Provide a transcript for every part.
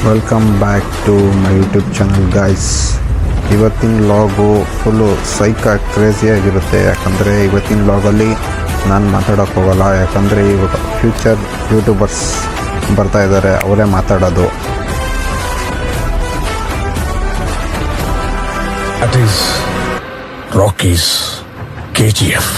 Welcome back to my YouTube channel guys. ಇವತ್ತಿನ ಲಾಗು full ಕ್ರೇಜಿಯಾಗಿರುತ್ತೆ. ಯಾಕಂದರೆ ಇವತ್ತಿನ ಲಾಗಲ್ಲಿ ನಾನು ಮಾತಾಡೋಕ್ಕೆ ಹೋಗಲ್ಲ. ಯಾಕಂದರೆ ಇವಾಗ ಫ್ಯೂಚರ್ ಯೂಟ್ಯೂಬರ್ಸ್ ಬರ್ತಾ ಇದ್ದಾರೆ, ಅವರೇ ಮಾತಾಡೋದು. That is Rocky's KGF.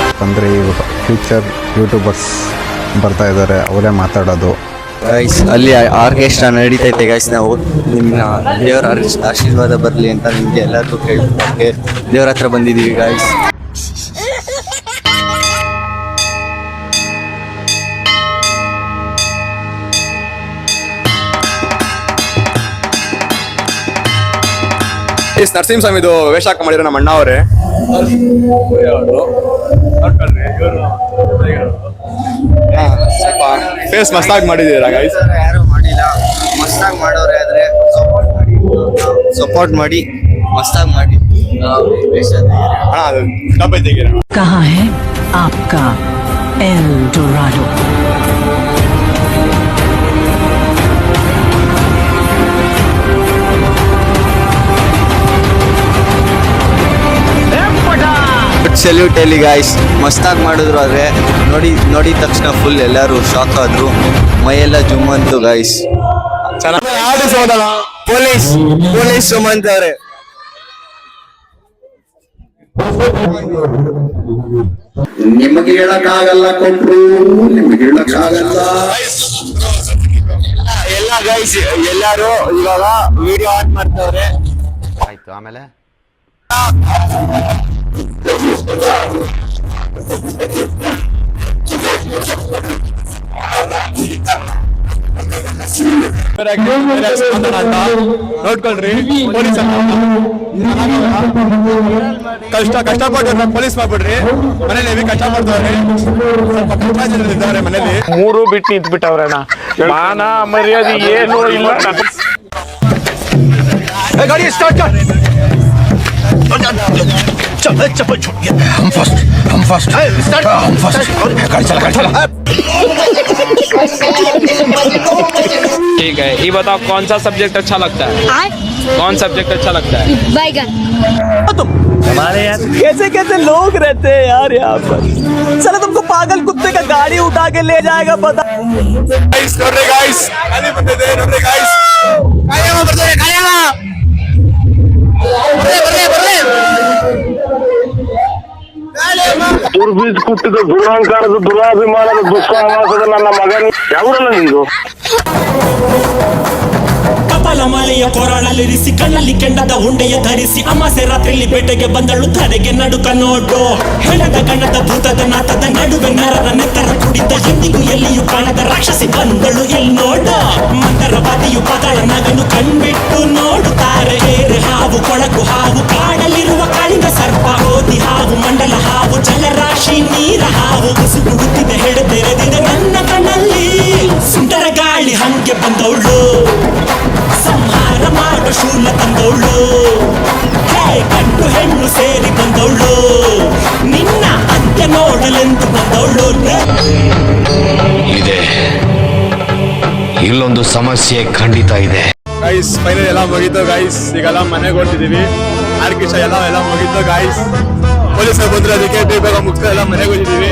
ಯಾಕಂದರೆ ಇವಾಗ ಫ್ಯೂಚರ್ ಯೂಟ್ಯೂಬರ್ಸ್ ಬರ್ತಾ ಇದ್ದಾರೆ, ಅವರೇ ಮಾತಾಡೋದು. ಗೈಸ್ ಅಲ್ಲಿ ಆರ್ಕೆಸ್ಟ್ರಾ ನಡೀತೈತೆ ಗೈಸ್. ನಾವು ನಿಮ್ಮ ದೇವರ ಆಶೀರ್ವಾದ ಬರಲಿ ಅಂತ ನಿಮಗೆ ಎಲ್ಲರಿಗೂ ಕೇಳಕ್ಕೆ ದೇವ್ರ ಹತ್ರ ಬಂದಿದ್ದೀವಿ ಗೈಸ್. ನರಸಿಂಹಸ್ವಾಮಿದು ವೇಷ ಹಾಕ ಮಾಡಿರೋ ನಮ್ಮ ಅಣ್ಣ ಅವರೇ. ಫೇಸ್ ಮಸ್ತಾಗಿ ಮಾಡಿದ್ದೀರಾ ಗೈಸ್. ಯಾರು ಮಾಡಿಲ್ಲ, ಮಸ್ತಾಗಿ ಮಾಡೋರೆ ಆದ್ರೆ ಸಪೋರ್ಟ್ ಮಾಡಿ ಮಸ್ತಾಗಿ ಮಾಡಿ ಅಣ್ಣ ಅದು ಡಬ್ಬೆ ತೆಗೀರ. कहाँ है आपका एल डोराडो? ಸೆಲ್ಯೂಟ್ ಎಲ್ಲಿ ಗಾಯ್ಸ್, ಮಸ್ತಾಗಿ ಮಾಡಿದ್ರು. ಆದರೆ ನೋಡಿದ ತಕ್ಷಣ ಫುಲ್ ಎಲ್ಲರೂ ಶಾಕ್ ಆದ್ರು, ಮೈಯೆಲ್ಲ ಜುಮ್ ಅಂತು ಗಾಯ್ಸ್. ಪೊಲೀಸ್ ಸುಮಂತ್ ಅವರೇ. ನಿಮಗೆ ಹೇಳಕ್ಕಾಗಲ್ಲ, ಕೊಟ್ರು ನಿಮಗೆ ಹೇಳಕ್ಕಾಗಲ್ಲ. ಎಲ್ಲ ಗೈಸ್ ಎಲ್ಲರೂ ಇವಾಗ ವಿಡಿಯೋ ಆನ್ ಮಾಡ್ತವ್ರೆ. ಆಯಿತು, ಆಮೇಲೆ ನೋಡ್ಕೊಳ್ರಿ, ಪೊಲೀಸ್ ಕಷ್ಟಪಟ್ಟು ಪೊಲೀಸ್ ಮಾಡ್ಬಿಡ್ರಿ. ಮನೇಲಿ ಕಷ್ಟ ಮಾಡ್ತವ್ರಿ, ಸ್ವಲ್ಪ ಜನ ಇದ್ದಾರೆ ಮನೇಲಿ. ಮೂರು ಬಿಟ್ಟು ನಿಂತು ಬಿಟ್ಟವ್ರಣ್ಣ. ಮಾನ ಮರ್ಯಾದೆ ಏನು ಇಲ್ಲ. ಗಾಡಿ ಸ್ಟಾರ್ಟ್. ठीक है, ये बताओ कौन सा सब्जेक्ट अच्छा लगता है? कौन सब्जेक्ट अच्छा लगता है? बैगन। हमारे यहाँ कैसे कैसे लोग रहते हैं यार यहाँ पर। चलो तुमको पागल कुत्ते का गाड़ी उठा के ले जाएगा पता। ನೋಡ್ರಿ ಗಾಯ್ಸ್, ಗಾಡಿ ಬಂದಿದೆ ನೋಡ್ರಿ ಗಾಯ್ಸ್. ದುರ್ಬೀಜ್ ಕುಟ್ಟಿದ ದುರಹಂಕಾರದ ದುರಾಭಿಮಾನದ ದುಸ್ಸಾಹಸದ ನನ್ನ ಮಗನ ಯಾವೂರಲ್ಲ ನಿಂದು? ಕಪಾಲ ಮಾಲೆಯ ಕೊರಳಲ್ಲಿರಿಸಿ ಕಣ್ಣಲ್ಲಿ ಕೆಂಡದ ಉಂಡೆಯ ಧರಿಸಿ ಅಮಾಸೆ ರಾತ್ರಿಯಲ್ಲಿ ಬೇಟೆಗೆ ಬಂದಳು ಧರೆಗೆ ನಡುಕ ನೋಡು. ಹೆಣದ ಗಣದ ಭೂತದ ನಾಟದ ನಡುವೆ ನರರ ನೆತ್ತರ ಕುಡಿದ ಎಂದಿಗೂ ಎಲ್ಲಿಯೂ ಕಾಣದ ರಾಕ್ಷಸಿ ಬಂದಳು ಎಲ್ಲಿ ನೋಡು. ಮಂದರವಾದಿಯು ಪದಳ ನಗನು ಕಣ್ಬಿಟ್ಟು ನೋಡುತ್ತಾರೆ. ಏರೆ ಹಾವು, ಕೊಳಕು ಹಾವು, ಕಾಡಲಿರುವ ಕಾಳಿಂಗ ಸರ್ಪ, ಓದಿ ಹಾವು, ಮಂಡಲ ಹಾವು, ಜಲರಾಶಿ ನೀರ ಹಾವು. ಉಸುಗುಡುತ್ತಿದೆ ಹೆಡೆದೆರೆದಿದೆ ನನ್ನ ಕಣ್ಣಲ್ಲಿ. ಸುಂದರ ಗಾಳಿ ಹಂಗೆ ಬಂದವಳು, ಸಂಹಾರ ಮಾಡೋ ಶೂಲ ತಂದವಳು. ಹೇ ಗಂಡು ಹೆಣ್ಣು ಸೇರಿ ಬಂದವಳು, ನಿನ್ನ ಅಂತ್ಯ ನೋಡಲೆಂದು ಬಂದವಳು. ಇದೆ, ಇಲ್ಲೊಂದು ಸಮಸ್ಯೆ ಖಂಡಿತ ಇದೆ. ಗೈಸ್ ಫೈನಲ್ ಎಲ್ಲ ಮುಗೀತು ಗೈಸ್. ಈಗೆಲ್ಲ ಮನೆಗೆ ಹೊರಟಿದೀವಿ. ಆರ್ಕೆಸ್ಟ್ರಾ ಎಲ್ಲ ಮುಗೀತು ಗೈಸ್. ಪೊಲೀಸರು ಬಂದ್ರೆ ಅದಕ್ಕೆ ಬೇಗ ಮುಗಿಸ್ತಾ ಎಲ್ಲ ಮನೆಗೆ ಹೋಗಿದ್ದೀವಿ.